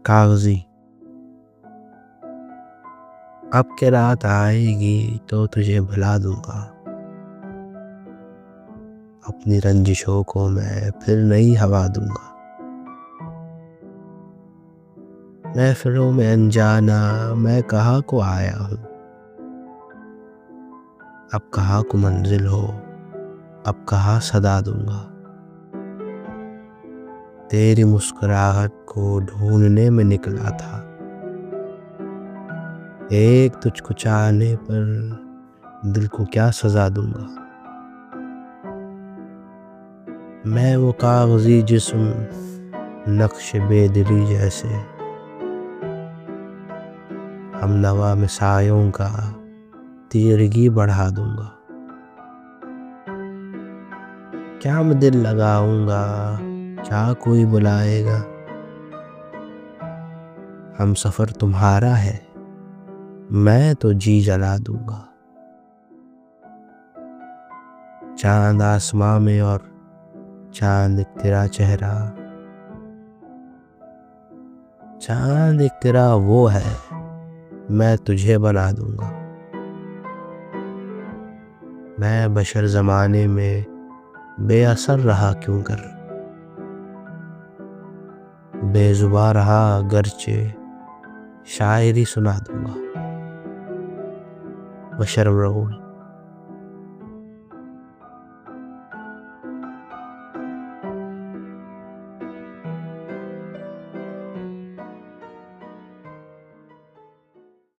कागजी। अब के रात आएगी तो तुझे भुला दूंगा, अपनी रंजिशों को मैं फिर नई हवा दूंगा। महफिलों में अनजाना मैं कहाँ को आया हूँ, अब कहाँ को मंजिल हो, अब कहाँ सदा दूंगा। तेरी मुस्कुराहट को ढूंढने में निकला था, एक तुझको चाहने पर दिल को क्या सजा दूंगा। मैं वो कागजी जिस्म नक्श बेदिली जैसे, हम नवा में सायों का तीरगी बढ़ा दूंगा। क्या मैं दिल लगाऊंगा, क्या कोई बुलाएगा, हम सफर तुम्हारा है, मैं तो जी जला दूंगा। चांद आसमां में और चांद एक तेरा चेहरा, चांद एक तेरा वो है, मैं तुझे बना दूंगा। मैं बशर ज़माने में बेअसर रहा क्यों कर, बेजुबां रहा अगरचे शायरी सुना दूंगा। बशर रऊल।